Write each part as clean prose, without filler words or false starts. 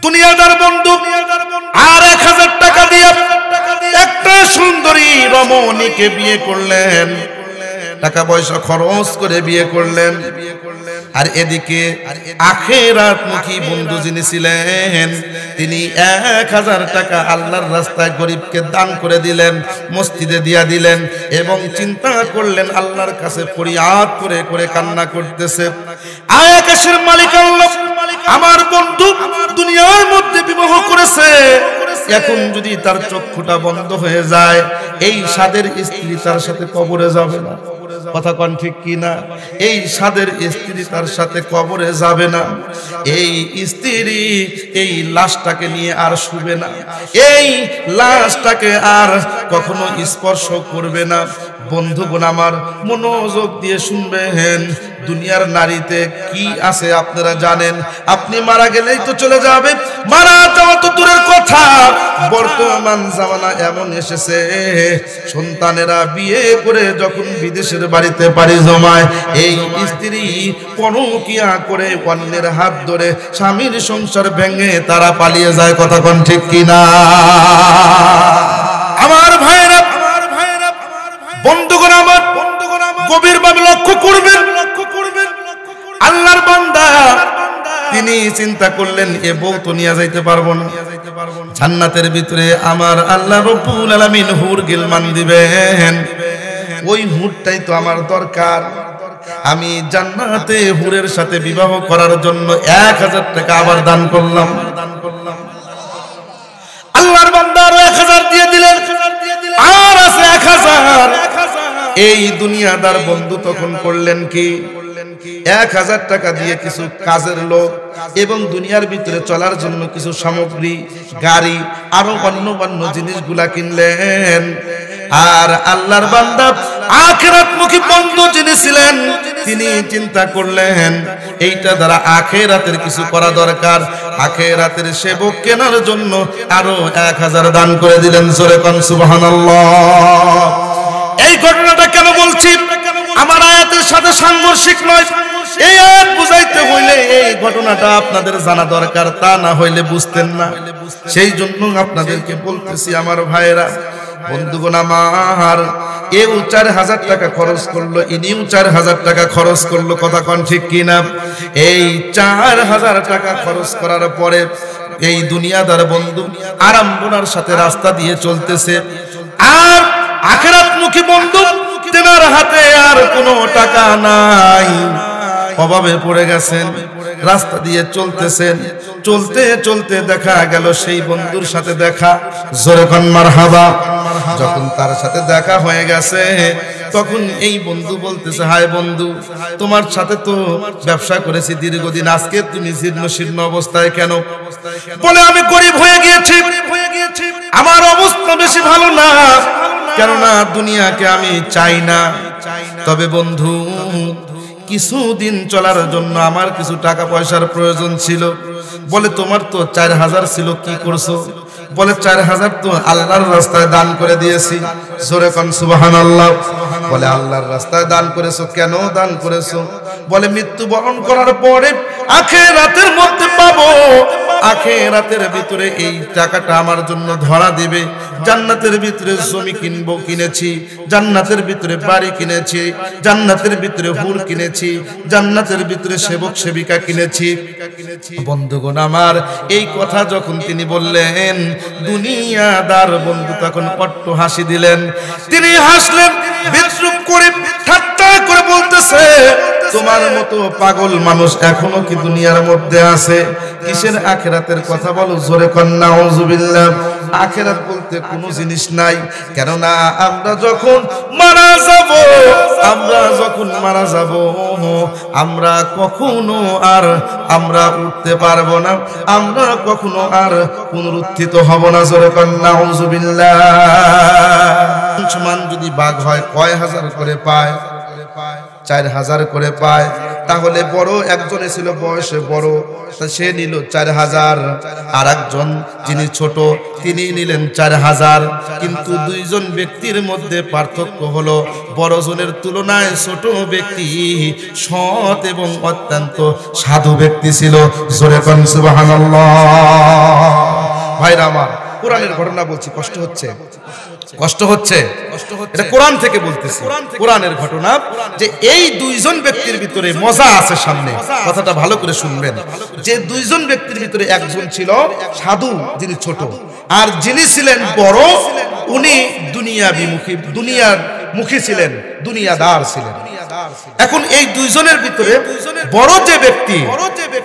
দুনিয়াদার বন্ধু আর 1000 টাকা দিয়ে একটা সুন্দরী রমণীকে বিয়ে করলেন, টাকা পয়সা খরচ করে বিয়ে করলেন। আর এদিকে আখিরাতমুখী বন্ধু যিনি ছিলেন তিনি 1000 টাকা আল্লাহর রাস্তায় গরিবকে দান করে দিলেন, মসজিদে দিয়া দিলেন এবং চিন্তা করলেন আল্লাহর কাছে ফরিয়াদ করে করে কান্না করতেছে, আয় আকাশের মালিক আল্লাহ, আমার বন্ধু দুনিয়ার মধ্যে বিবাহ করেছে, এখন যদি তার চক্ষুটা বন্ধ হয়ে যায় এই সাদের স্ত্রী তার সাথে কবরে যাবে না। কথা কোন ঠিক কি না? এই সাদের স্ত্রী তার সাথে কবরে যাবে না, এই স্ত্রী এই লাশটাকে নিয়ে আর শুবে না, এই লাশটাকে আর কখনো স্পর্শ করবে না। বন্ধুগণ আমার মনোযোগ দিয়ে শুনবেন, দুনিয়ার নারীতে কি আছে আপনারা জানেন? আপনি মারা গেলেই তো চলে যাবে, মারা যাওয়া তো দূরের কথা, বর্তমান জামানা এমন এসেছে সন্তানেরা বিয়ে করে যখন বিদেশের বাড়িতে পাড়ি জমায় এই স্ত্রী পরকীয়া করে অন্যের হাত ধরে স্বামীর সংসার ভেঙে তারা পালিয়ে যায়। কথা কোন ঠিক কিনা? আমার ভাইরা, বন্ধুগণ আমার গভীরভাবে লক্ষ্য করবেন, আল্লাহর বান্দা তিনি চিন্তা করলেন এ বউ তো নিয়ে যাইতে পারবো না, জান্নাতের ভিতরে আমার আল্লাহ রব্বুল আলামিন হুর গিলমান দিবেন, ওই হুরটাই তো আমার দরকার। আমি জান্নাতে হুরের সাথে বিবাহ করার জন্য 1000 টাকা আবার দান করলাম। আল্লাহর বান্দা আরো 1000 দিয়ে দিলেন, আর আছে 1000। এই দুনিয়াদার বন্ধু তখন করলেন কি, 1000 টাকা দিয়ে কিছু কাজের লোক এবং দুনিয়ার ভিতরে চলার জন্য কিছু সামগ্রী, গাড়ি, আরো অন্য জিনিসগুলা কিনলেন। আর আল্লাহর বান্দা আখিরাতমুখী বন্ধু যিনি ছিলেন তিনি চিন্তা করলেন এইটা দ্বারা আখিরাতের কিছু করা দরকার, আখিরাতের সেবক কেনার জন্য আরো 1000 দান করে দিলেন। জোরে কোন সুবহানাল্লাহ। এই ঘটনাটা কেন বলছি? আমার আয়াতের সাথে সাংঘর্ষিক নয়, এই আয়াত বুঝাইতে হইলে এই ঘটনাটা আপনাদের জানা দরকার, তা না হইলে বুঝতেন না। সেই জন্য আপনাদেরকে বলতেছি আমার ভাইরা, বন্ধুগণ আমার, এও 4000 টাকা খরচ করলো, ইনিও 4000 টাকা খরচ করলো। কথা কোন ঠিক কিনা? এই 4000 টাকা খরচ করার পরে এই দুনিয়াদার বন্ধু আরামবোনার সাথে রাস্তা দিয়ে চলতেছে, আর আখিরাতমুখী বন্ধু তেনার হাতে আর কোনো টাকা নাই, অভাবে পড়ে গেছেন, রাস্তা দিয়ে চলতেছেন, চলতে চলতে দেখা গেল সেই বন্ধুর সাথে দেখা। জোরে কোন মারহাবা। যখন তার সাথে দেখা হয়ে গেছে তখন এই বন্ধু বলতেছে, হায় বন্ধু, তোমার সাথে তো ব্যবসা করেছি দীর্ঘদিন, আজকে তুমি জীর্ণ শীর্ণ অবস্থায় কেন? বলে আমি গরিব হয়ে গিয়েছি, আমার অবস্থা বেশি ভালো না, কেননা দুনিয়াকে আমি চাই না, তবে বন্ধু কিছুদিন চলার জন্য আমার কিছু টাকা পয়সার প্রয়োজন ছিল। বলে তোমার তো 4000 ছিল, কি করছো? বলে 4000 তো আল্লাহর রাস্তায় দান করে দিয়েছি। জোরে কোন সুবহানাল্লাহ। বলে আল্লাহর রাস্তায় দান করেছো, কেন দান করেছো? বলে মৃত্যুবরণ করার পরে আখিরাতের মধ্যে পাবো, আখিরাতের ভিতরে এই টাকাটা আমার জন্য ধরা দিবে, জান্নাতের ভিতরে জমি কিনবো, কিনেছি, জান্নাতের ভিতরে বাড়ি কিনেছি, জান্নাতের ভিতরে হুর কিনেছি, জান্নাতের ভিতরে সেবক সেবিকা কিনেছি। বন্ধুগণ আমার, এই কথা যখন তিনি বললেন দুনিয়াদার বন্ধু তখন পট্ট হাসি দিলেন। তিনি হাসলেন, বিদ্রুপ করে ঠাট্টা করে বলতেছে, তোমার মতো পাগল মানুষ এখনো কি দুনিয়ার মধ্যে আছে? কিসের আখিরাতের কথা বলো? জোরে কোন নাউজুবিল্লাহ। আখিরাত বলতে কোনো জিনিস নাই, কেননা আমরা যখন মারা যাব, আমরা কখনো আর আমরা উঠতে পারবো না, আমরা কখনো আর পুনরুত্থিত হব না। জোরে কোন নাউজুবিল্লাহ। সমান যদি ভাগ হয় কয় হাজার করে পায়? 4000 করে পায়। তাহলে বড় একজনে ছিল বয়সে বড়, সে নিল 4000, আর একজন যিনি ছোট তিনি নিলেন 4000। কিন্তু দুইজন ব্যক্তির মধ্যে পার্থক্য হলো বড় জনের তুলনায় ছোট ব্যক্তি সৎ এবং অত্যন্ত সাধু ব্যক্তি ছিল। জোরে কোন সুবহানাল্লাহ। ভাইরা আমার, কোরআনের ঘটনা বলছি, কষ্ট হচ্ছে? কষ্ট হচ্ছে? এটা কোরআন থেকে বলতেছি, কোরআনের ঘটনা। যে এই দুইজন ব্যক্তির ভিতরে মজা আছে সামনে, কথাটা ভালো করে শুনবেন। যে দুইজন ব্যক্তির ভিতরে একজন ছিল সাধু যিনি ছোট, আর যিনি ছিলেন বড় উনি দুনিয়াবিমুখী, দুনিয়ার মুখী ছিলেন, দুনিয়াদার ছিলেন। এখন এই দুইজনের ভিতরে বড় যে ব্যক্তি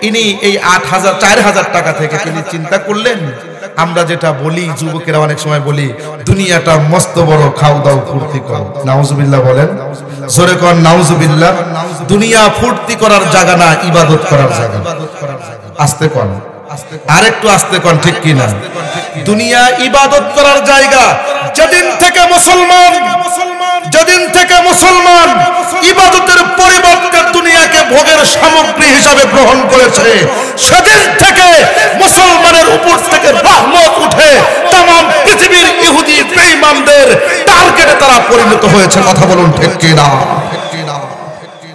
ইনি এই 4000 টাকা থেকে তিনি চিন্তা করলেন, আমরা যেটা বলি যুবকেরা অনেক সময় বলি, দুনিয়াটা মস্ত বড়, খাও দাও ফুর্তি করো। নাউজুবিল্লাহ বলেন, জোরে কোন নাউজুবিল্লাহ। দুনিয়া ফুর্তি করার জায়গা না, ইবাদত করার জায়গা। আস্তে কোন, আরেকটু আস্তে কোন, ঠিক কি না? দুনিয়া ইবাদত করার জায়গা। যেদিন থেকে মুসলমান ইবাদতের পরিবর্তে দুনিয়াকে ভোগের সামগ্রী হিসাবে গ্রহণ করেছে, সেদিন থেকে মুসলমানের উপর থেকে রহমত উঠে तमाम পৃথিবীর ইহুদি বেঈমানদের টার্গেটে তারা পরিণত হয়েছে। কথা বলুন ঠিক কি না?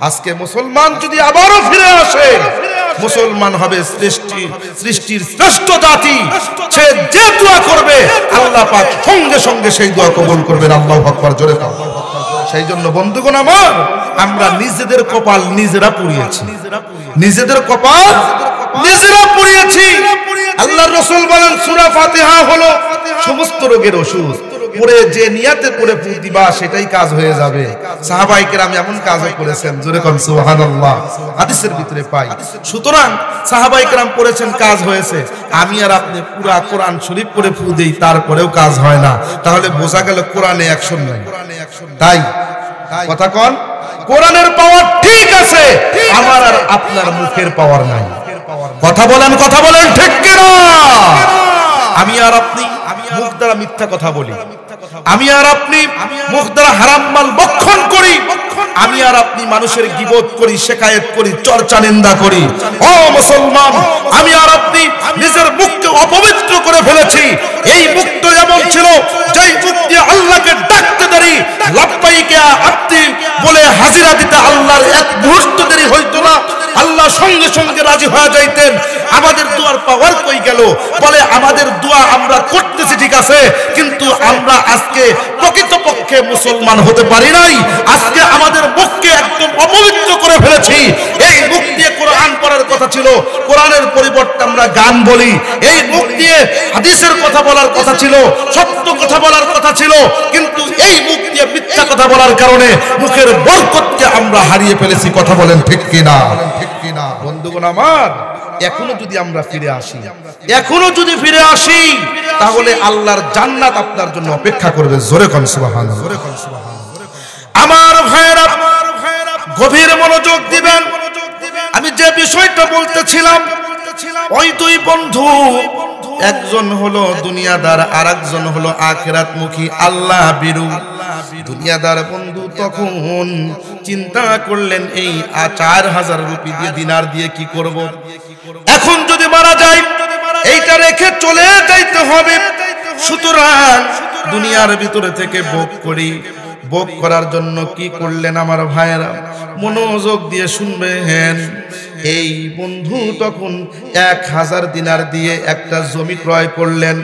আজকে মুসলমান যদি আবারও ফিরে আসে, মুসলমান হবে সৃষ্টির শ্রেষ্ঠ জাতি। সে যে দোয়া করবে আল্লাহ পাক সঙ্গে সঙ্গে সেই দোয়া কবুল করবেন। আল্লাহু আকবার, জোরে বলো। সেই জন্য বন্ধুগণ আমার, আমরা নিজেদের কপাল নিজেরা পুড়িয়েছি, নিজেদের কপাল নিজেরা পুড়িয়েছি। আল্লাহর রাসূল বলেন সূরা ফাতিহা হলো সমস্ত রোগের ওষুধ। পড়ে যে নিয়াতে পড়ে ফুঁ দিবা সেটাই কাজ হয়ে যাবে। সাহাবায়ে কেরাম এমন কাজও করেছেন, জোরে কোন সুবহানাল্লাহ, হাদিসের ভিতরে পাই। সুতরাং সাহাবায়ে কেরাম পড়েছেন, কাজ হয়েছে। আমি আর আপনি পুরা কোরআন শরীফ পড়ে ফুঁ দেই, তারপরেও কাজ হয় না, তাহলে বোঝা গেল কোরআনে অ্যাকশন নাই। তাই কথা কোন, কোরআনের পাওয়ার ঠিক আছে, আমার আর আপনার মুখের পাওয়ার নাই। কথা বলেন ঠিক কি না? আমি আর আপনি মুখ দ্বারা মিথ্যা কথা বলি, আমি আর আপনি মুখ দ্বারা হারাম মাল ভক্ষণ করি, আমি আর আপনি মানুষের গীবত করি, শিকায়েত করি, চর্চা নিন্দা করি। ও মুসলমান, আমি আর আপনি নিজের মুখকে অপবিত্র করে ফেলেছি। এই মুখটা এমন ছিল যেই মুখ দিয়ে আল্লাহকে ডাকতে দেরি, লাব্বাইকা আব্দি বলে হাজিরা দিতে আল্লাহর এক মুহূর্ত দেরি হইতো না, আল্লাহ সঙ্গে সঙ্গে রাজি হয়ে যাইতেন। আমাদের দোয়ার পাওয়ার কই গেল? বলে আমাদের দোয়া আমরা করতেছি ঠিক আছে, কিন্তু আমরা আজকে প্রকৃতপক্ষে মুসলমান হতে পারি নাই। আজকে আমাদের মুখকে একদম অপবিত্র করে ফেলেছি। এই মুখ দিয়ে কোরআন পড়ার কথা ছিল, কোরআনের পরিবর্তে আমরা গান বলি। এই মুখ দিয়ে হাদিসের কথা বলার কথা ছিল, সত্য কথা বলার কথা ছিল, কিন্তু এই মুখ দিয়ে মিথ্যা কথা বলার কারণে মুখের বরকতকে আমরা হারিয়ে ফেলেছি। কথা বলেন ঠিক কিনা? বন্ধুগণ আমার, এখনো যদি আমরা ফিরে আসি, তাহলে আল্লাহর জান্নাত আপনার জন্য অপেক্ষা করবে। জোরে কোন সুবহানাল্লাহ। আমার ভাইরা গভীর মনোযোগ দিবেন। আমি যে বিষয়টা বলতেছিলাম, ওই দুই বন্ধু, একজন হলো দুনিয়াদার আর একজন হলো আখিরাতমুখী, আল্লাহ বিরু। দুনিয়াদার বন্ধু তখন চিন্তা করলেন, এই 4000 রুপি দিয়ে, দিনার দিয়ে কি করব? এখন যদি মারা যায় এইটা রেখে চলে যাইতে হবে, সুতরাং দুনিয়ার ভিতরে থেকে ভোগ করি। ভোগ করার জন্য কি করলেন আমার ভাইয়েরা? মনোযোগ দিয়ে শুনবেন। এই বন্ধু তখন 1000 দিনার দিয়ে একটা জমি ক্রয় করলেন।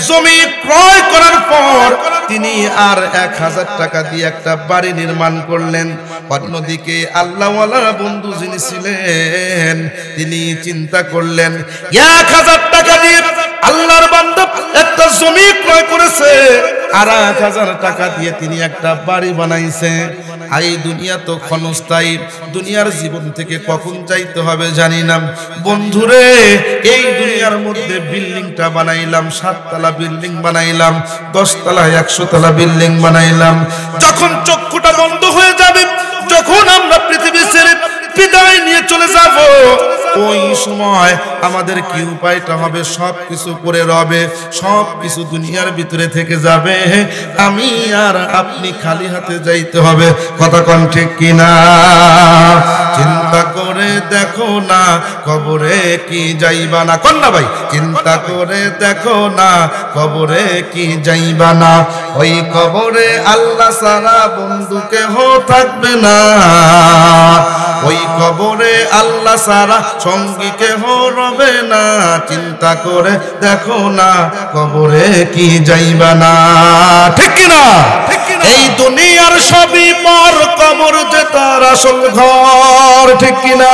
জমি ক্রয় করার পর তিনি আর 1000 টাকা দিয়ে একটা বাড়ি নির্মাণ করলেন। অন্যদিকে আল্লাহওয়ালা বন্ধু যিনি ছিলেন, তিনি চিন্তা করলেন 1000 টাকা দিয়ে আল্লাহর বান্দা একটা জমি ক্রয় করেছে, আর 1000 টাকা দিয়ে তিনি একটা বাড়ি বানাইছে। আর এই দুনিয়া তো ক্ষণস্থায়ী, দুনিয়ার জীবন থেকে কখন যাইতে হবে জানি না। বন্ধুরে, এই দুনিয়ার মধ্যে বিল্ডিংটা বানাইলাম, 7 তলা বিল্ডিং বানাইলাম, 10 তলা 100 তলা বিল্ডিং বানাইলাম। যখন চক্ষুটা বন্ধ হয়ে যাবে, যখন আমরা পৃথিবী ছেড়ে বিদায় নিয়ে চলে যাব, ওই সময় আমাদের কি উপায়টা হবে? সব কিছু করে রবে, সব কিছু দুনিয়ার ভিতরে থেকে যাবে, আমি আর আপনি খালি হাতে যাইতে হবে। কথা কোন ঠিক কিনা? চিন্তা করে দেখো না কবরে কি যাইবা না, কোন না ভাই? চিন্তা করে দেখো না কবরে কি যাইবা না, ওই কবরে আল্লাহ ছাড়া বন্ধু কেহ থাকবে না, ওই কবরে আল্লাহ ছাড়া সঙ্গী কেহ রবে না। চিন্তা করে দেখো না কবরে কি যাইবা না, ঠিক কিনা? এই দুনিয়ার সবই পর, কবর যে তার আসল ঘর, ঠিক কিনা?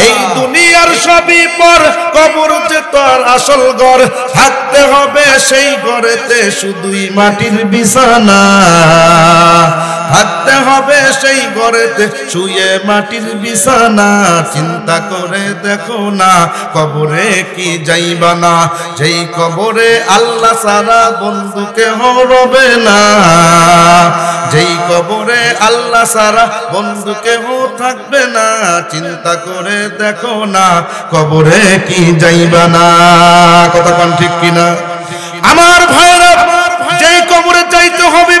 এই দুনিয়ার সবই পর, কবর যে তার আসল ঘর, থাকতে হবে সেই ঘরেতে শুধুই মাটির বিছানা, থাকতে হবে সেই ঘরেতে শুয়ে মাটির বিছানা। চিন্তা করে দেখো না কবরে কি যাইবা না, যেই কবরে আল্লাহ ছাড়া বন্ধু কেহ রবে না, যেই কবরে আল্লাহ ছাড়া বন্ধু কেহ থাকবে না। চিন্তা করে দেখো না কবরে কি যাইবা না, কথা কোন ঠিক কিনা? আমার ভাইরা, যেই কবরে যাইতে হবে,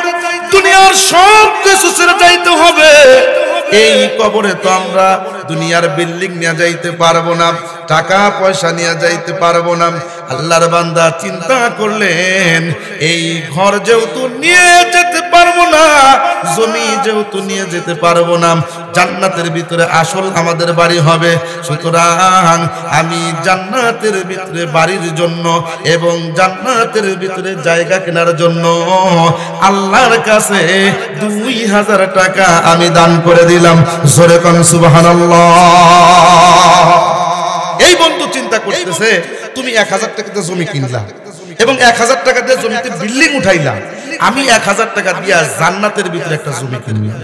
দুনিয়ার সব কিছু ছেড়ে যাইতে হবে। এই কবরে তো আমরা দুনিয়ার বিল্ডিং নিয়ে যাইতে পারবো না, টাকা পয়সা নিয়ে যাইতে পারবো না। আল্লাহর বান্দা চিন্তা করলেন, এই ঘর যেহেতু নিয়ে যেতে পারবো না, জমি যেহেতু নিয়ে যেতে পারবো না, জান্নাতের ভিতরে আসল আমাদের বাড়ি হবে। সুতরাং আমি জান্নাতের ভিতরে বাড়ির জন্য এবং জান্নাতের ভিতরে জায়গা কেনার জন্য আল্লাহর কাছে 2000 টাকা আমি দান করে দিলাম। জোরে কোন সুবহানাল্লাহ। এই বন্ধু চিন্তা করতেছে, তুমি 1000 টাকা দিয়ে জমি কিনলা এবং 1000 টাকা দিয়ে জমিতে বিল্ডিং উঠাইলা, আমি 1000 টাকা দিয়া জান্নাতের ভিতরে একটা জমি কিনলাম।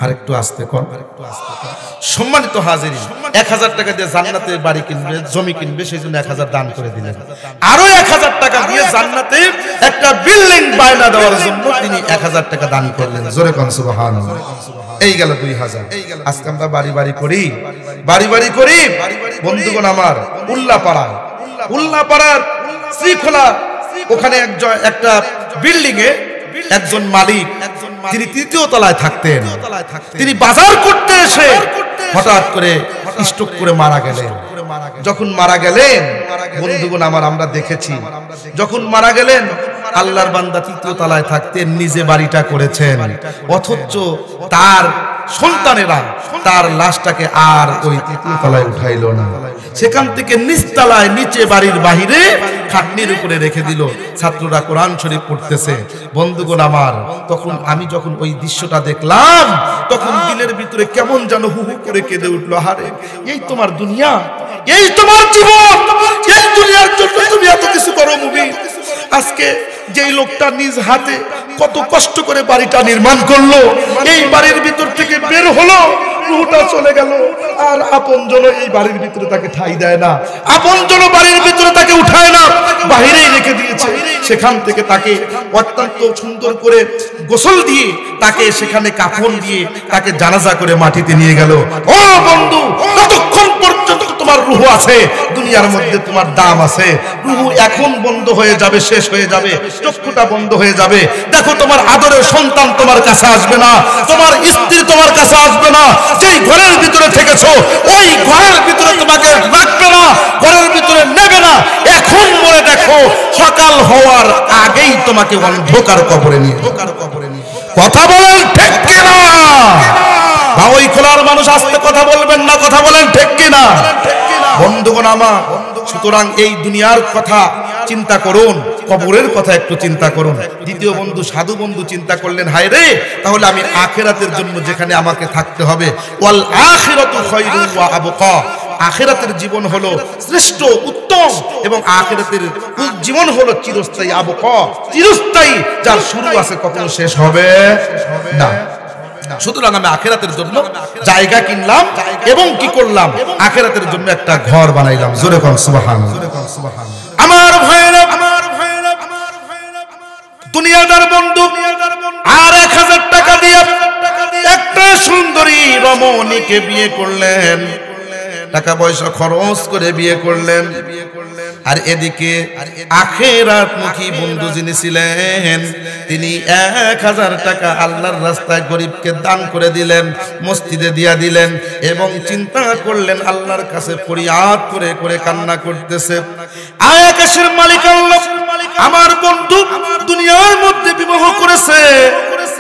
আরেকটু আস্তে কর। সম্মানিত হাজিরিন, 1000 টাকা দিয়ে জান্নাতে বাড়ি কিনবে, জমি কিনবে, সেই জন্য 1000 দান করে দিলেন। আরো 1000 টাকা দিয়ে জান্নাতে একটা বিল্ডিং বায়না দেওয়ার জন্য তিনি 1000 টাকা দান করলেন। জোরে কোন সুবহানাল্লাহ। এই গেল 2000। আজকে আমরা বাড়ি বাড়ি করি, বাড়ি বাড়ি করি। বন্ধুগণ আমার, উল্লাপাড়ার শ্রীখোলা, ওখানে একটা বিল্ডিং এ একজন মালিক, তিনি 3য় তলায় থাকতেন। তিনি বাজার করতে এসে হঠাৎ করে স্ট্রোক করে মারা গেলেন। যখন মারা গেলেন, বন্ধুগণ আমার, আমরা দেখেছি, যখন মারা গেলেন, আল্লাহর বান্দা 3য় তলায় থাকতেন, নিজে বাড়িটা করেছেন, অথচ তার সন্তানেরা তার লাশটাকে আর ওই 3য় তলায় উঠাইল না। সেখান থেকে নিচতলায়, নিচে বাড়ির বাহিরে খাটনির উপরে রেখে দিল। ছাত্ররা কোরআন শরীফ পড়তেছে। বন্ধুগণ আমার, তখন আমি যখন ওই দৃশ্যটা দেখলাম, তখন দিলের ভিতরে কেমন যেন হু হু করে কেঁদে উঠলো। হারে, এই তোমার দুনিয়া, এই তোমার জীবন, এই দুনিয়ার জন্য তুমি এত কিছু করো মুমিন। আজকে যেই লোকটা নিজ হাতে কত কষ্ট করে বাড়িটা নির্মাণ করলো, এই বাড়ির ভিতর থেকে বের হলো, রুহটা চলে গেল, আর আপনজন এই বাড়ির ভিতরে তাকে ঠাঁই দেয় না, আপনজন বাড়ির ভিতরে তাকে উঠায় না, বাহিরেই রেখে দিয়েছে। সেখান থেকে তাকে অত্যন্ত সুন্দর করে গোসল দিয়ে, তাকে সেখানে কাফন দিয়ে, তাকে জানাজা করে মাটিতে নিয়ে গেল। ও বন্ধু, ততক্ষণ পর্যন্ত তোমার রুহ আছে, দুনিয়ার মধ্যে তোমার দাম আছে। রুহ এখন বন্ধ হয়ে যাবে, শেষ হয়ে যাবে, চক্ষুটা বন্ধ হয়ে যাবে। দেখো, তোমার আদরের সন্তান তোমার কাছে আসবে না, তোমার স্ত্রী তোমার কাছে আসবে না, যেই ঘরের ভিতরে থেকেছো ওই ঘরের ভিতরে তোমাকে রাখবে না, ঘরের ভিতরে নেবে না। এখন মনে দেখো, সকাল হওয়ার আগেই তোমাকে অন্ধকার কবরে নিয়ে। কথা বলেন ঠিক কিনা? ওই খোলার মানুষ আসতে কথা বলবেন না, কথা বলেন ঠিক কিনা? বন্ধুগণ আমার, সুতরাং এই দুনিয়ার কথা চিন্তা করুন, কবরের কথা একটু চিন্তা করুন। দ্বিতীয় বন্ধু, সাধু বন্ধু চিন্তা করলেন, হায় রে, তাহলে আমি আখিরাতের জন্য যেখানে আমাকে থাকতে হবে, ওয়াল আখিরাতু খায়রুন ওয়া আবকা, আখিরাতের জীবন হলো শ্রেষ্ঠ, উত্তম, এবং আখিরাতের জীবন হলো চিরস্থায়ী, আবকা, চিরস্থায়ী, যার শুরু আছে, কখনো শেষ হবে না। সুতরাং আমি আখিরাতের জন্য জায়গা কিনলাম এবং কি করলাম, আখিরাতের জন্য একটা ঘর বানাইলাম। জোরে কোন সুবহানাল্লাহ। আমার ভাইরা, দুনিয়াদার বন্ধু আর 1000 টাকা দিয়ে একটা সুন্দরী রমণীকে বিয়ে করলেন। টাকা পয়সা খরচ করে বিয়ে করলেন, আর এদিকে আখিরাতমুখী বন্ধু যিনি ছিলেন তিনি 1000 টাকা আল্লাহর রাস্তায় গরিবকে দান করে দিলেন, মসজিদে দিয়া দিলেন এবং চিন্তা করলেন আল্লাহর কাছে ফরিয়াদ করে করে কান্না করতেছে, আয় আকাশের মালিক আল্লাহ, আমার বন্ধু দুনিয়ার মধ্যে বিবাহ করেছে,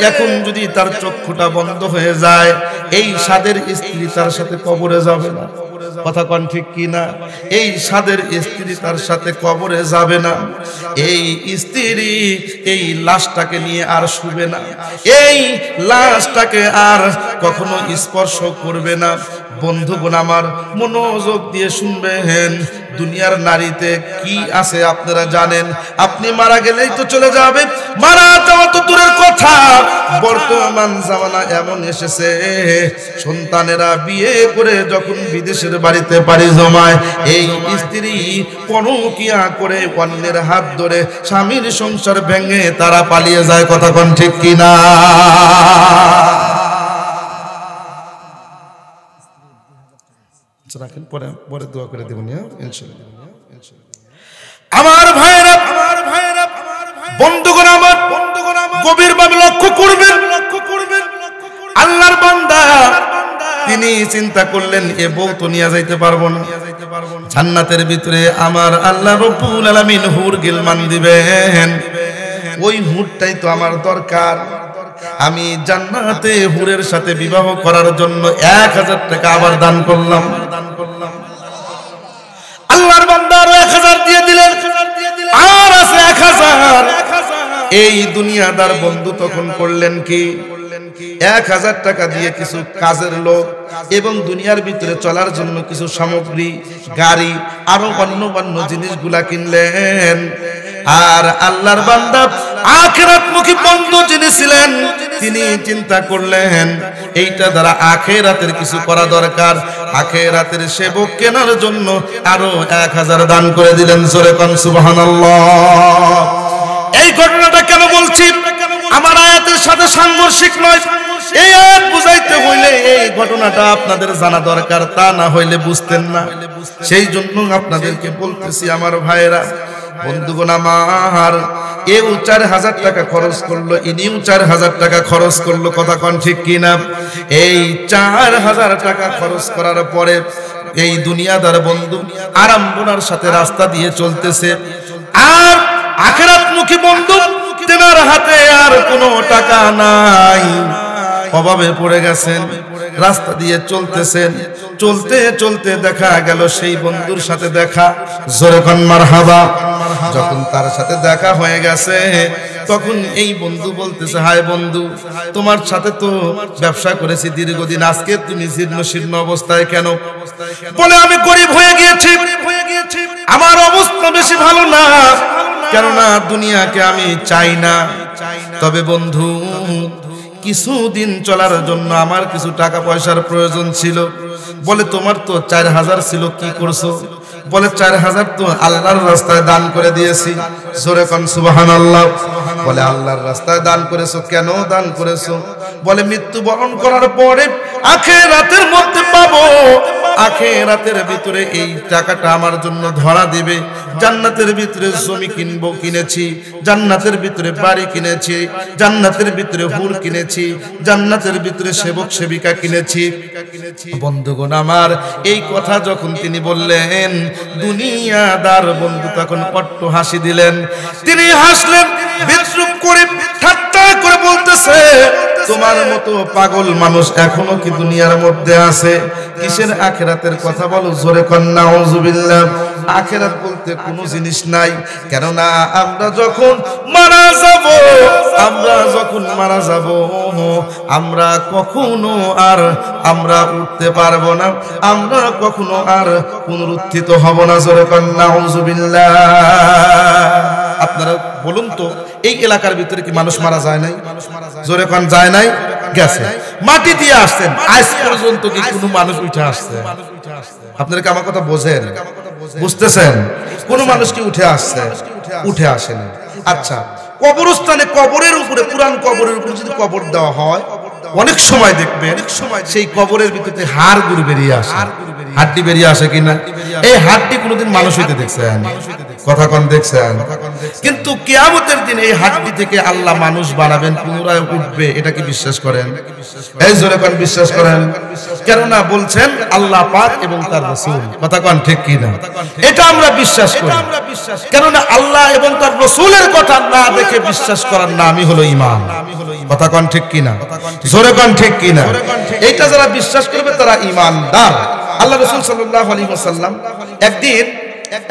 এখন যদি তার চক্ষুটা বন্ধ হয়ে যায় এই সাদের স্ত্রী তার সাথে কবরে যাবে না। কথা কোন ঠিক কি না? এই সাদের স্ত্রী তার সাথে কবরে যাবে না, এই স্ত্রী এই লাশটাকে নিয়ে আর শুবে না, এই লাশটাকে আর কখনো স্পর্শ করবে না। বন্ধুগণ আমার মনোযোগ দিয়ে শুনবেন, দুনিয়ার নারীতে কি আছে আপনারা জানেন? আপনি মারা গেলেই তো চলে যাবে, মারা যাওয়া তো দূরের কথা, বর্তমান জামানা এমন এসেছে সন্তানেরা বিয়ে করে যখন বিদেশের বাড়িতে পাড়ি জমায় এই স্ত্রী পরকিয়া করে অন্যের হাত ধরে স্বামীর সংসার ভেঙে তারা পালিয়ে যায়। কথা কোন ঠিক কিনা? রাখেন, পরে পরে দোয়া করে দেবেন ইনশাআল্লাহ। আমার ভাইরা, বন্ধুগণ আমার, গভীরভাবে লক্ষ্য করবেন, আল্লাহর বান্দা তিনি চিন্তা করলেন এ বউ তো নিয়ে যাইতে পারবো না, জান্নাতের ভিতরে আমার আল্লাহ রব্বুল আলামিন হুর গিলমান দিবেন, ওই হুরটাই তো আমার দরকার। আমি জান্নাতে হুরের সাথে বিবাহ করার জন্য 1000 টাকা আবার দান করলাম। আল্লাহর বান্দা আরো 1000 দিয়ে দিলেন, আর আছে 1000। এই দুনিয়াদার বন্ধু তখন করলেন কি, 1000 টাকা দিয়ে কিছু কাজের লোক এবং দুনিয়ার ভিতরে চলার জন্য কিছু সামগ্রী, গাড়ি, আরো অন্য জিনিসগুলা কিনলেন। আর আল্লাহর বান্দা আখিরাতমুখী বন্ধু যিনি ছিলেন তিনি চিন্তা করলেন এইটা দ্বারা আখিরাতের কিছু করা দরকার, আখিরাতের সেবক কেনার জন্য আরো 1000 দান করে দিলেন। জোরে কোন সুবহানাল্লাহ। এই ঘটনাটা কেন বলছি? আমার আয়াতের সাথে সাংঘর্ষিক নয়, এই আয়াত বুঝাইতে হইলে এই ঘটনাটা আপনাদের জানা দরকার, তা না হইলে বুঝতেন না। সেই জন্য আপনাদেরকে বলতেছি আমার ভাইরা, বন্ধুগণ আমার, এও 4000 টাকা খরচ করলো, ইনিও 4000 টাকা খরচ করলো। কথা কোন ঠিক কিনা? এই 4000 টাকা খরচ করার পরে এই দুনিয়াদার বন্ধু আরামবোনার সাথে রাস্তা দিয়ে চলতেছে, আর আখিরাতমুখী বন্ধু তেনার হাতে আর কোনো টাকা নাই, অভাবে পড়ে গেছেন, রাস্তা দিয়ে চলতেছেন, চলতে চলতে দেখা গেল সেই বন্ধুর সাথে দেখা। জোরে কোন মারহাবা। যখন তার সাথে দেখা হয়ে গেছে তখন এই বন্ধু বলতেছে, হায় বন্ধু, তোমার সাথে তো ব্যবসা করেছি দীর্ঘদিন, আজকে তুমি জীর্ণ শীর্ণ অবস্থায় কেন? বলে আমি গরিব হয়ে গিয়েছি, আমার অবস্থা বেশি ভালো না, কেননা দুনিয়াকে আমি চাই না, তবে বন্ধু কিছুদিন চলার জন্য আমার কিছু টাকা পয়সার প্রয়োজন ছিল। বলে তোমার তো 4000 ছিল, কি করছো? বলে 4000 তো আল্লাহর রাস্তায় দান করে দিয়েছি। জোরে কোন সুবহানাল্লাহ। বলে আল্লাহর রাস্তায় দান করেছো, কেন দান করেছো? বলে মৃত্যুবরণ করার পরে আখিরাতের মধ্যে পাবো, আখিরাতের ভিতরে এই টাকাটা আমার জন্য ধরা দিবে, জান্নাতের ভিতরে জমি কিনেছি, জান্নাতের ভিতরে বাড়ি কিনেছি, জান্নাতের ভিতরে হুর কিনেছি, জান্নাতের ভিতরে সেবক সেবিকা কিনেছি। বন্ধুগণ আমার, এই কথা যখন তিনি বললেন দুনিয়াদার বন্ধু তখন পট্ট হাসি দিলেন। তিনি হাসলেন, বিদ্রুপ করে ঠাট্টা করে বলতেছে, তোমার মতো পাগল মানুষ এখনো কি দুনিয়ার মধ্যে আছে? কিসের আখিরাতের কথা বলো? জোরে কোন নাউজুবিল্লাহ। আখিরাত বলতে কোনো জিনিস নাই, কেননা আমরা যখন মারা যাব, আমরা কখনো আর আমরা উঠতে পারবো না, আমরা কখনো আর পুনরুত্থিত হব না। জোরে কোন নাউজুবিল্লাহ। আপনারা বলুন তো, এই এলাকার ভিতরে কি মানুষ মারা যায় নাই? জোরে কোন যায় নাই? গেছে, মাটি দিয়ে আসছেন, আজ পর্যন্ত কি কোনো মানুষ উঠে আসছে? আপনারা কি আমার কথা বোঝেন? বুঝতেছেন? কোন মানুষ কি উঠে আসছে? উঠে আসেনি। আচ্ছা, কবরস্থানে কবরের উপরে, পুরান কবরের উপরে যদি কবর দেওয়া হয়, অনেক সময় দেখবেন সেই কবরের ভিতরে হাড়গুড়ি বেরিয়ে আসে। হাড্ডি বেরিয়ে আসে কিনা? এই হাড্ডি কোনোদিন মানুষ হইতে দেখছেন? কথা কোন দেখছেন? কিন্তু কিয়ামতের দিন এই হাড্ডি থেকে আল্লাহ মানুষ বানাবেন, পুনরায় উঠবে, এটা কি বিশ্বাস করেন? এই জোরে কোন বিশ্বাস করেন? কেননা বলছেন আল্লাহ পাক এবং তার রাসূল। কথা কোন ঠিক কি না? এটা আমরা বিশ্বাস করি। কেননা আল্লাহ এবং তার রাসূলের কথা না দেখে বিশ্বাস করার নামই হলো ঈমান। কথা কোন ঠিক কি না? জোরে কোন ঠিক কি না? এইটা যারা বিশ্বাস করবে তারা ঈমানদার। আল্লাহ রাসূল সাল্লাল্লাহু আলাইহি ওয়াসাল্লাম একদিন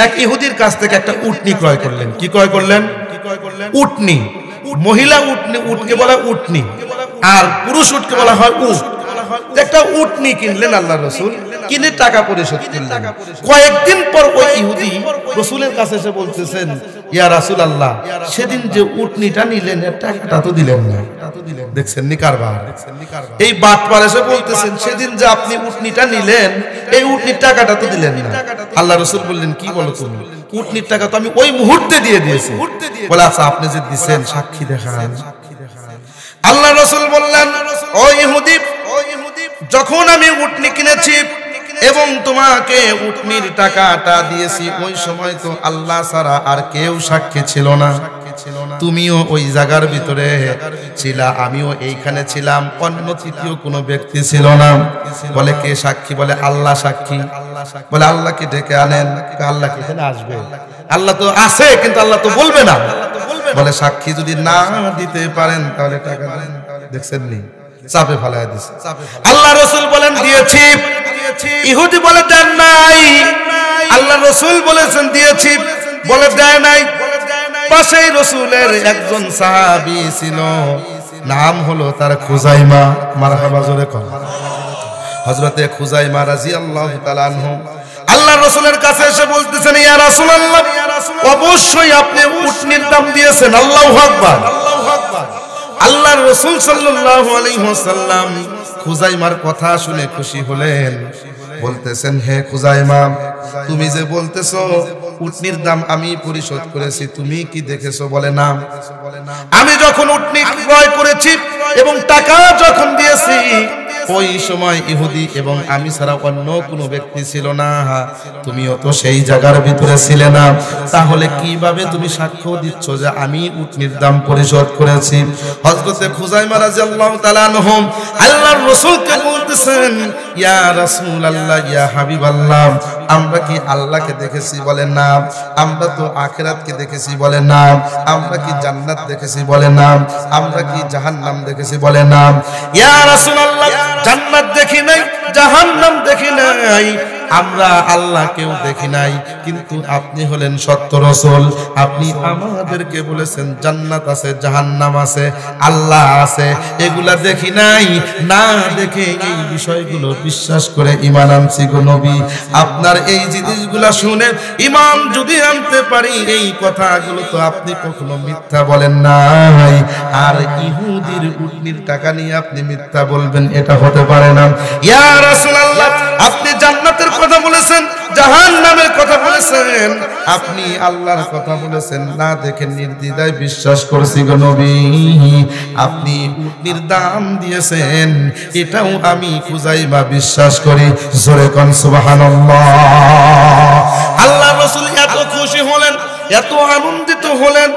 এক ইহুদির কাছ থেকে একটা উটনি ক্রয় করলেন। কি ক্রয় করলেন? উটনি। মহিলা উটনি, উটকে বলা উটনি, আর পুরুষ উটকে বলা হয় উট। একটা উটনি কিনলেন আল্লাহ রাসূল, কিনে টাকা পরিশোধ করলেন। কয়েকদিন পর ওই ইহুদি রাসূলের কাছে এসে বলতেছেন, ইয়া রাসূলুল্লাহ, সেদিন যে উটনিটা নিলেন এর টাকাটা তো দিলেন না। দেখছেন নি কারবার? এই বাটপার এসে বলতেছেন, সেদিন যে আপনি উটনিটা নিলেন এই উটনির টাকাটা তো দিলেন না। আল্লাহ রাসূল বললেন, কি বলো তুমি? উটনির টাকা তো আমি ওই মুহূর্তে দিয়ে দিয়েছি। বলে, আচ্ছা আপনি যে দিবেন সাক্ষী দেখান। আল্লাহ রাসূল বললেন, ও ইহুদি, যখন আমি উটনি কিনেছি এবং তোমাকে উটনির টাকাটা দিয়েছি, ওই সময় তো আল্লাহ ছাড়া আর কেউ সাক্ষী ছিল না। তুমিও ওই জায়গার ভিতরে ছিলা, আমিও এইখানে ছিলাম, অন্য তৃতীয় কোনো ব্যক্তি ছিল না। বলে, কে সাক্ষী? বলে, আল্লাহ সাক্ষী। বলে, আল্লাহকে ডেকে আনেন। আল্লাহ কি এখানে আসবে? আল্লাহ তো আছে, কিন্তু আল্লাহ তো বলবে না। বলে, সাক্ষী যদি না দিতে পারেন তাহলে টাকা দেন। দেখছেন নি? চাপে ফেলায় দিছে। আল্লাহ রাসূল বলেন, দিয়েছি। ইহুদি বলে, দেন নাই। আল্লাহ রাসূল বলেছেন, দিয়েছি। বলে, দেয় নাই। পাশেই রাসূলের একজন সাহাবী ছিল, নাম হলো তার খুজাইমা। মারহাবা জোরে কর। হযরতে খুজাইমা রাদিয়াল্লাহু তাআলা আনহু আল্লাহ রাসূলের কাছে এসে বলতেছেন, ইয়া রাসূলুল্লাহ, অবশ্যই আপনি উটনির দাম দিয়েছেন। আল্লাহু আকবার। আল্লাহর রাসূল সাল্লাল্লাহু আলাইহি ওয়াসাল্লাম খুজাইমার কথা শুনে খুশি হলেন। বলতেছেন, হে খুজাইমা, তুমি যে বলতেছো উটনির দাম আমি পরিশোধ করেছি, তুমি কি দেখেছো? বলে, না। আমি যখন উটনি ক্রয় করেছি এবং টাকা যখন দিয়েছি, ওই সময় ইহুদি এবং আমি ছাড়া অন্য কোনো ব্যক্তি ছিল না। তুমিও তো সেই জায়গার ভিতরে ছিলে না, তাহলে কিভাবে তুমি সাক্ষ্য দিচ্ছ যে আমি উটনির দাম পরিশোধ করেছি? হযরতে খুজাইমা রাদিয়াল্লাহু তাআলা আনহু আল্লাহর রাসূলকে বলতেছেন, ইয়া রাসূলুল্লাহ, ইয়া হাবিবাল্লাহ, আমরা কি আল্লাহকে দেখেছি? বলে, না। আমরা তো আখিরাতকে দেখেছি? বলে, না। আমরা কি জান্নাত দেখেছি? বলে, না। আমরা কি জাহান্নাম দেখেছি? বলে, না। ইয়া রাসূলুল্লাহ, জান্নাত দেখি নাই, জাহান্নাম দেখি নাই, আমরা আল্লাহকেও দেখি নাই, কিন্তু আপনি হলেন সত্য রাসূল। আপনি আমাদেরকে বলেছেন জান্নাত আছে, জাহান্নাম আছে, আল্লাহ আছে, এগুলা দেখি নাই। না দেখে এই বিষয়গুলো বিশ্বাস করে ঈমান আনছি গো নবী। আপনার এই জিনিসগুলা শুনে ঈমান যদি আনতে পারি, এই কথাগুলো তো আপনি কখনো মিথ্যা বলেন নাই। আর ইহুদির উটনির টাকা নিয়ে আপনি মিথ্যা বলবেন, এটা হতে পারে না। ইয়া রাসূলুল্লাহ, আপনি জান্নাতের কথা বলেছেন, জাহান্নামের কথা বলেছেন, আপনি আল্লাহর কথা বলেছেন, না দেখে নির্দ্বিধায় বিশ্বাস করছি গো নবী। আপনি উটনির দাম দিয়েছেন, এটাও আমি খুজাইমা বিশ্বাস করি। জোরে কোন সুবহানাল্লাহ। আল্লাহর রাসূল এত খুশি হলেন, এত আনন্দিত হলেন,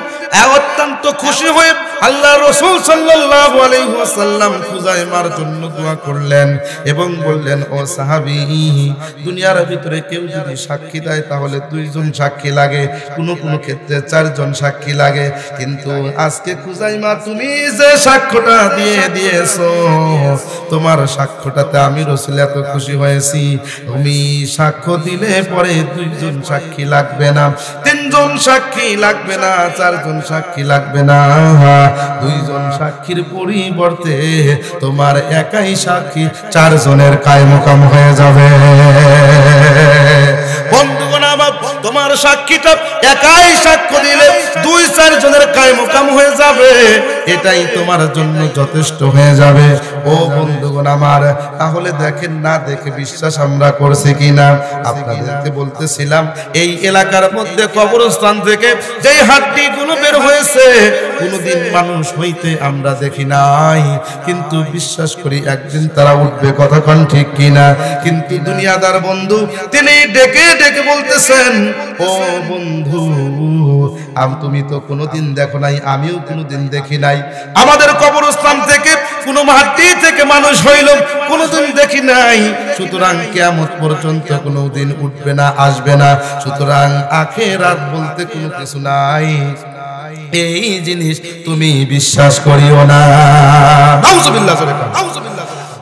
অত্যন্ত খুশি হয়ে আল্লাহ রাসূল সাল্লাল্লাহু আলাইহি ওয়াসাল্লাম খুজাইমার জন্য দোয়া করলেন এবং বললেন, ও সাহাবী, দুনিয়ার ভিতরে কেউ যদি সাক্ষী দেয় তাহলে 2 জন সাক্ষী লাগে, কোনো কোনো ক্ষেত্রে 4 জন সাক্ষী লাগে, কিন্তু আজকে খুজাইমা তুমি যে সাক্ষ্যটা দিয়ে দিয়েছো, তোমার সাক্ষ্যটাতে আমি রাসূল এত খুশি হয়েছি। তুমি সাক্ষ্য দিলে পরে 2 জন সাক্ষী লাগবে না, 3 জন সাক্ষী লাগবে না, 4 জন সাক্ষী লাগবে না, 2 জন সাক্ষীর পরিবর্তে তোমার একাই সাক্ষী 4 জনের কায়মকাম হয়ে যাবে। বন্ধুগণ আমার, তোমার সাক্ষীটা একাই সাক্ষ্য দিলে 2-4 জনের কায়মকাম হয়ে যাবে। এটাই তোমার জন্য যথেষ্ট হয়ে যাবে। ও বন্ধুগণ আমার, তাহলে দেখেন না দেখে বিশ্বাস আমরা করছি কিনা। আপনাদেরকে বলতেছিলাম এই এলাকার মধ্যে কবরস্থান থেকে যেই হাড্ডিগুলো বের হয়েছে কোনোদিন মানুষ হইতে আমরা দেখি নাই, কিন্তু বিশ্বাস করি একদিন তারা উঠবে। কথা কোন ঠিক কিনা? কিন্তু দুনিয়াদার বন্ধু তিনি ডেকে ডেকে বলতেছেন, ও বন্ধু তুমি তো কোনোদিন দেখো নাই, আমিও কোনোদিন দেখি নাই। আমাদের কবরস্থান থেকে কোন মাটি থেকে মানুষ হইল কোনোদিন দেখি নাই। সুতরাং কিয়ামত পর্যন্ত কোনোদিন উঠবে না, আসবে না। সুতরাং আখিরাত বলতে কোনো কিছু নাই, এই জিনিস তুমি বিশ্বাস করিও না। নাউজুবিল্লাহ।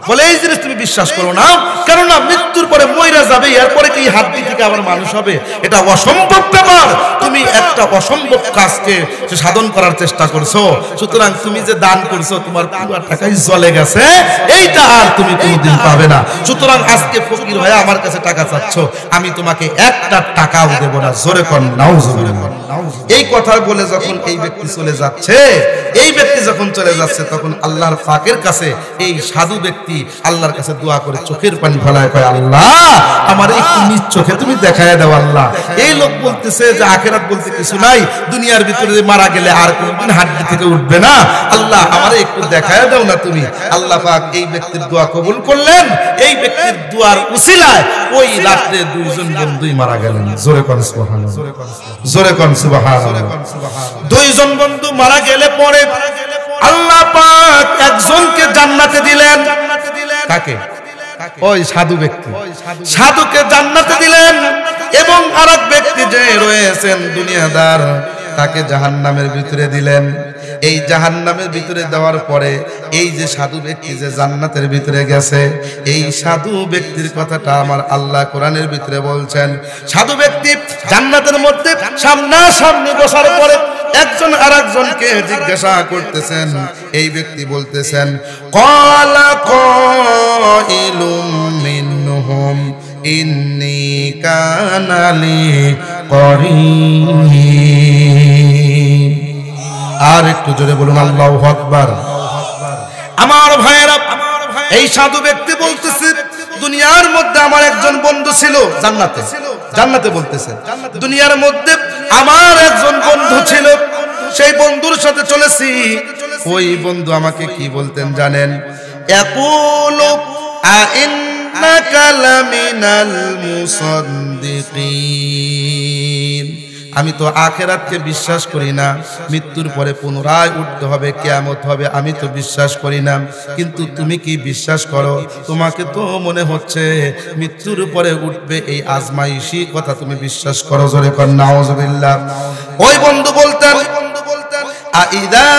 বলে এই জিনিস তুমি বিশ্বাস করো না, কেননা মৃত্যুর পরে মইরা যাবে, এরপরে কি হাড্ডি থেকে আবার মানুষ হবে? এটা অসম্ভব ব্যাপার। তুমি একটা অসম্ভব কাজকে সাধন করার চেষ্টা করছো, সুতরাং তুমি যে দান করছো তোমার পুরো টাকাই চলে গেছে, এইটা আর তুমি কোনোদিন পাবে না। সুতরাং আজকে ফকির হয়ে আমার কাছে টাকা চাচ্ছ, আমি তোমাকে একটা টাকাও দেব না। জোরে কর নাউজুবিল্লাহ। এই কথা বলে যখন এই ব্যক্তি চলে যাচ্ছে, এই ব্যক্তি যখন চলে যাচ্ছে, তখন আল্লাহর পাকের কাছে এই সাধু ব্যক্তি আল্লাহর কাছে দোয়া করে চোখের পানি ফেলায় কয়, আল্লাহ আমার একটু নিজ চোখে তুমি দেখায় দাও। আল্লাহ, এই লোক বলতেছে যে আখিরাত বলতে কিছু নাই, দুনিয়ার ভিতরে মারা গেলে আর কোনদিন হাড্ডি থেকে উঠবে না। আল্লাহ আমারে একটু দেখায় দাও না তুমি। আল্লাহ পাক এই ব্যক্তির দোয়া কবুল করলেন। এই ব্যক্তির দোয়ার উসিলায় ওই রাতে দুইজন বন্ধুই মারা গেলেন। জোরে কোন সুবহানাল্লাহ, জোরে কোন সুবহানাল্লাহ। দুইজন বন্ধু মারা গেলে পরে আল্লাহ পাক একজনকে জান্নাতে দিলেন। কাকে? ওই সাধু ব্যক্তি, সাধুকে জান্নাতে দিলেন। এবং আরেক ব্যক্তি যে রয়েছেন দুনিয়াদার, তাকে জাহান্নামের ভিতরে দিলেন। এই জাহান্নামের ভিতরে দেওয়ার পরে এই যে সাধু ব্যক্তি যে জান্নাতের ভিতরে গেছে, এই সাধু ব্যক্তির কথাটা আমার আল্লাহ কোরআনের ভিতরে বলছেন। সাধু ব্যক্তি জান্নাতের মধ্যে সামনাসামনি বসার পরে একজন আরেকজনকে জিজ্ঞাসা করতেছেন। এই ব্যক্তি বলতেছেন, ক্বালা কাইলুম মিনহুম ইন্নী কানা লি করিন। আর একটু জোরে বলুন আল্লাহু আকবার। আমার ভাইয়েরা, এই সাধু ব্যক্তি বলতেছে, দুনিয়ার মধ্যে আমার একজন বন্ধু ছিল জান্নাতে। জান্নাতে বলতেছে, দুনিয়ার মধ্যে আমার একজন বন্ধু ছিল, সেই বন্ধুর সাথে চলেছি। ওই বন্ধু আমাকে কি বলতেন জানেন? ইয়াকুলু আইন্নাকা লামিনাল মুসাদ্দিকিন। আমি তো আখিরাতকে বিশ্বাস করি না, মৃত্যুর পরে পুনরায় উঠতে হবে, কিয়ামত হবে, আমি তো বিশ্বাস করি না। কিন্তু তুমি কি বিশ্বাস করো? তোমাকে তো মনে হচ্ছে মৃত্যুর পরে উঠবে, এই আজমাইশি কথা তুমি বিশ্বাস করো। জোরে কর নাউজুবিল্লাহ। ওই বন্ধু বলতেন, আইদা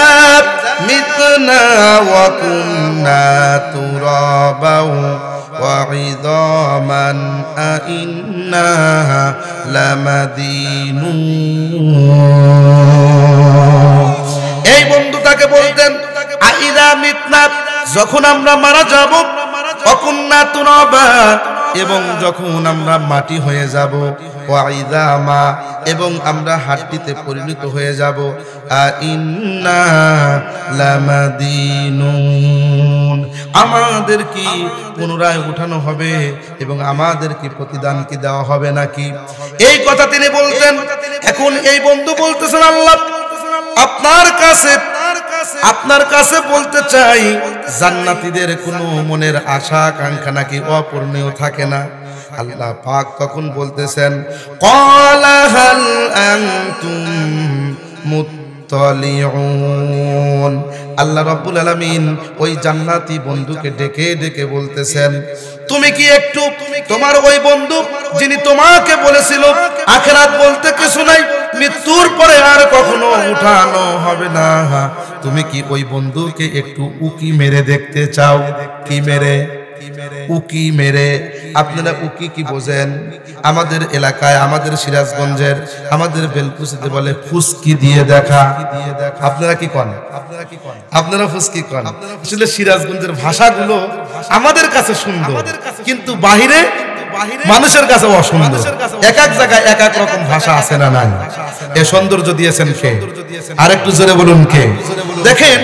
মিতনা ওয়া কুন্না তুরাবাও ওয়া ইদামান আইন্না লামাদিনুন। এই বন্ধু তাকে বলতেন, আইদা মিতনা, যখন আমরা মারা যাব, ওয়া কুন্না তুরাবা, এবং যখন আমরা মাটি হয়ে যাব, ওয়া ইদামা, এবং আমরা হাড্ডিতে পরিণত হয়ে যাব, আইন্না লামাদিনুন, আমাদের কি পুনরায় উঠানো হবে এবং আমাদের কি প্রতিদান কি দেওয়া হবে নাকি? এই কথা তিনি বলতেন। এখন এই বন্ধু বলতেছেন, আল্লাহ আপনার কাছে বলতে চাই, জান্নাতীদের কোনো মনের আশা আকাঙ্ক্ষা নাকি অপূর্ণীয় থাকে না? আল্লাহ পাক তখন বলতেছেন, ক্বালা হাল আনতুম মুত্তালিউন। আল্লাহ রাব্বুল আলামিন ওই জান্নাতি বন্ধুকে ডেকে ডেকে বলতেছেন, তুমি কি একটু তোমার ওই বন্ধু যিনি তোমাকে বলেছিল আখিরাত বলতে কিছু নাই, মৃত্যুর পরে আর কখনো উঠানো হবে না, তুমি কি ওই বন্ধুকে একটু উকি মেরে দেখতে চাও? কি মেরে? উকি মেরে। আপনারা উকি কি বোঝেন? আমাদের এলাকায়, আমাদের সিরাজগঞ্জের, আমাদের বেলকুচিতে বলে ফুসকি দিয়ে দেখা। আপনারা কি কন? আপনারা ফুসকি কন। আসলে সিরাজগঞ্জের ভাষাগুলো আমাদের কাছে সুন্দর, কিন্তু বাহিরে মানুষের কাছে অসুন্দর। এক এক জায়গায় এক এক রকম ভাষা আছে না নাই? এ সৌন্দর্য দিয়েছেন কে? আরেকটু জোরে বলুন কে? দেখেন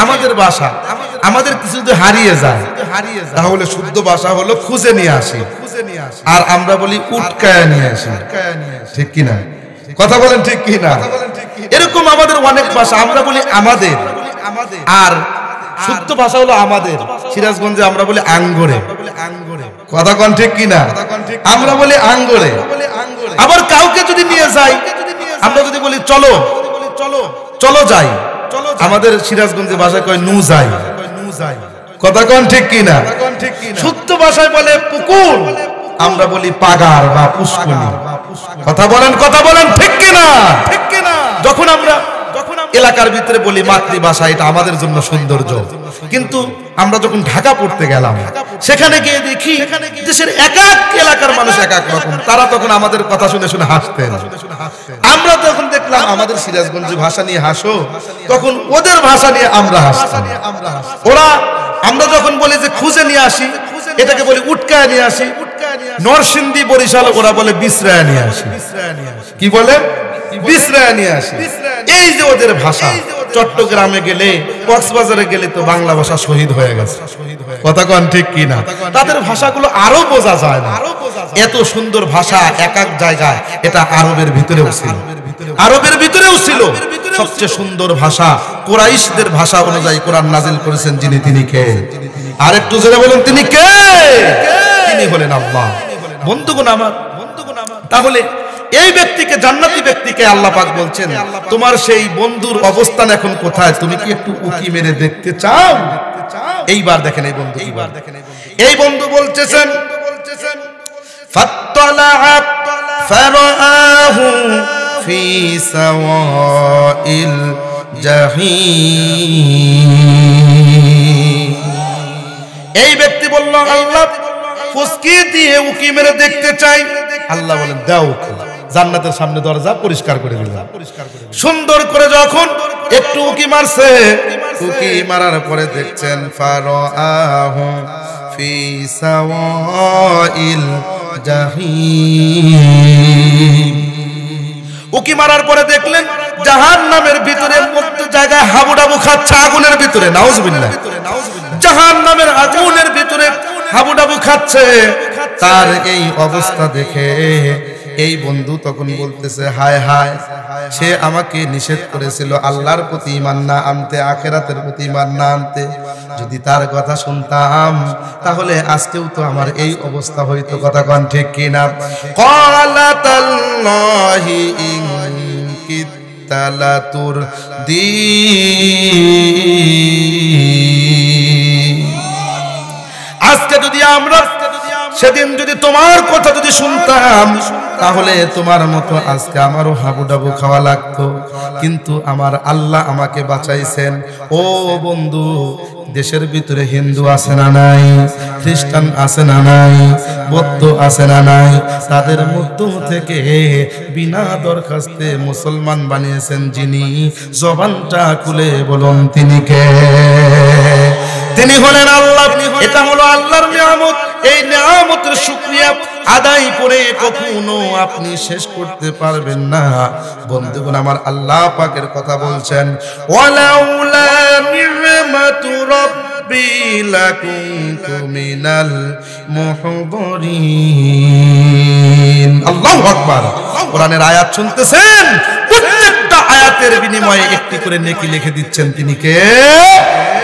আমাদের ভাষা, আমাদের কিছু যদি হারিয়ে যায় তাহলে শুদ্ধ ভাষা হলো খুঁজে নিয়ে আসি, আর আমরা বলি উটকায়া নিয়ে আসি। ঠিক কি না? কথা বলেন ঠিক কি না? এরকম আমাদের অনেক ভাষা, আমরা বলি আমাদের, আর শুদ্ধ ভাষা হলো আমাদের। সিরাজগঞ্জে আমরা বলি আঙ্গরে। কথা কোন ঠিক কি না? আমরা বলি আঙ্গরে। আবার কাউকে যদি নিয়ে যাই, আমরা যদি বলি চলো চলো যাই, আমাদের সিরাজগঞ্জে ভাষায় কয় নু যাই। কথা কোন ঠিক কি না? শুদ্ধ ভাষায় বলে পুকুর, আমরা বলি পাগার বা পুষ্করণী। কথা বলেন ঠিক কি না? যখন আমরা এলাকার ভিতরে বলি মাতৃভাষা, এটা আমাদের জন্য সৌন্দর্য। কিন্তু আমরা যখন ঢাকা পড়তে গেলাম, সেখানে গিয়ে দেখি দেশের এক এক এলাকার মানুষ এক এক রকম। তারা তখন আমাদের কথা শুনে শুনে হাসতেন। আমরা তখন দেখলাম আমাদের সিরাজগঞ্জ ভাষা নিয়ে হাসো, তখন ওদের ভাষা নিয়ে আমরা হাসতাম। আমরা যখন বলি যে খুঁজে নিয়ে আসি, এটাকে বলি উটকায় নিয়ে আসি। নরসিংদী বরিশাল ওরা বলে বিশ্রায় নিয়ে আসি। কি বলে? বিশ্রায় নিয়ে আসি। এই যে ওদের ভাষা। চট্টগ্রামে গেলে, কক্সবাজারে গেলে তো বাংলা ভাষা শহীদ হয়ে গেছে। কথা কোন ঠিক কি না? তাদের ভাষাগুলো আরো বোঝা যায় না। এত সুন্দর ভাষা এক এক জায়গায়। এটা আরবের ভিতরেও ছিল। সবচেয়ে সুন্দর ভাষা কুরাইশদের ভাষা অনুযায়ী কোরআন নাজিল করেছেন যিনি, তিনি কে? আরেকটু জোরে বলুন তিনি কে? তিনি হলেন আল্লাহ। বন্ধুগণ আমার, তাহলে এই ব্যক্তিকে, জান্নাতি ব্যক্তিকে আল্লাহ পাক বলছেন তোমার সেই বন্ধুর অবস্থান এখন কোথায়, তুমি কি একটু উকি মেরে দেখতে চাও? এইবার দেখেন এই বন্ধু, এই বন্ধু বলতেছেন ফাত্তালাআ ফারাআহু ফি সাওয়াইল জাহিম। এই ব্যক্তি বলল আল্লাহ ফুসকি দিয়ে উকি মেরে দেখতে চাই। আল্লাহ বলেন দাও, জান্নাতের সামনে দরজা পরিষ্কার করে দিলাম। সুন্দর করে যখন একটু উকি মারছে, উকি মারার পরে দেখছেন ফারাআহু ফি সাওয়াইল জাহিম। উকি মারার পরে দেখলেন জাহান্নামের ভিতরে মধ্য জায়গায় হাবুডাবু খাচ্ছে আগুনের ভিতরে। নাউজুবিল্লাহ। জাহান্নামের আগুনের ভিতরে হাবুডাবু খাচ্ছে। তার এই অবস্থা দেখে এই বন্ধু তখন বলতেছে হায় হায়, সে আমাকে নিষেধ করেছিল আল্লাহর প্রতি ঈমান না আনতে, আখিরাতের প্রতি ঈমান না আনতে। যদি তার কথা শুনতাম তাহলে আজকেও তো আমার এই অবস্থা হইতো। কথা কোন ঠিক কিনা? ক্বালা তাল্লাহি ইন কিত্তা লাতুরদিন। আজকে যদি আমরা সেদিন যদি তোমার কথা যদি শুনতাম তাহলে তোমার মতো আজকে আমারও হাবুডাবু খাওয়া লাগতো। কিন্তু আমার আল্লাহ আমাকে বাঁচাইছেন। ও বন্ধু, দেশের ভিতরে হিন্দু আছে না নাই, খ্রিস্টান আছে না নাই, বৌদ্ধ আছে না নাই, তাদের মধ্য থেকে বিনা দরখাস্তে মুসলমান বানিয়েছেন যিনি, জবানটা খুলে বলুন তিনি কে? তিনি হলেন আল্লাহ। এটা হলো আল্লাহর নিয়ামত। এই নিয়ামতের শুকরিয়া আদায় করে কখনো আপনি শেষ করতে পারবেন না। বন্ধুগণ আমার, আল্লাহ পাকের কথা বলছেন ওয়ালাউলা নি'মাতু রাব্বি লাকুনতু মিনাল মুহদারিন। আল্লাহু আকবার। কোরআনের আয়াত শুনতেছেন, প্রত্যেকটা আয়াতের বিনিময়ে একটি করে নেকি লিখে দিচ্ছেন তিনি কে?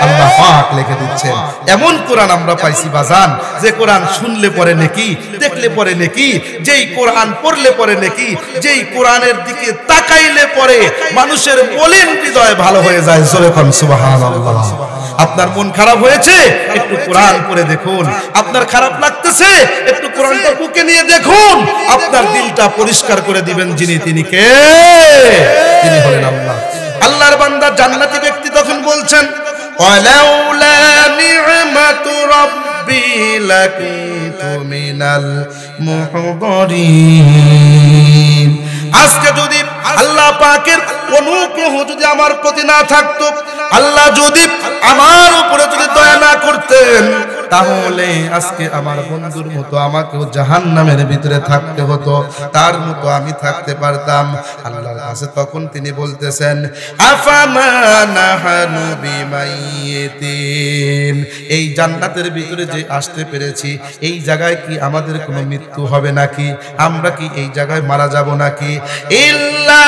আল্লাহ পাক লিখে দিচ্ছেন। এমন কোরআন আমরা পাইছি বাজান, যে কোরআন শুনলে পরে নেকি, দেখলে পরে নেকি, যেই কোরআন পড়লে পরে নেকি, যেই কোরআনের দিকে তাকাইলে পরে মানুষের মলিন হৃদয় ভালো হয়ে যায়। জোরে কোন সুবহানাল্লাহ। আপনার মন খারাপ হয়েছে, একটু কোরআন পড়ে দেখুন। আপনার খারাপ লাগতেছে, একটু কোরআনটা বুকে নিয়ে দেখুন। আপনার দিলটা পরিষ্কার করে দিবেন যিনি, তিনি কে? তিনি হলেন আল্লাহ। আল্লাহর বান্দা জান্নাতি ব্যক্তি তখন বলছেন ওয়ালাউলা নি'মাতু রাব্বি লাকুনতু মিনাল মুহদারিন। আজকে যদি আল্লাহ পাকের অনুগ্রহ যদি আমার প্রতি না থাকতো, আল্লাহ যদি আমার উপরে যদি দয়া না করতেন, তাহলে আজকে আমার বন্ধুর মতো আমাকেও জাহান্নামের ভিতরে থাকতে হতো, তার মতো আমি থাকতে পারতাম। আল্লাহর কাছে তখন তিনি বলতেছেন আফামা নাহানু বিমাইয়িতিন, এই জান্নাতের ভিতরে যে আসতে পেরেছি এই জায়গায় কি আমাদের কোনো মৃত্যু হবে নাকি? আমরা কি এই জায়গায় মারা যাব নাকি? ইল্লা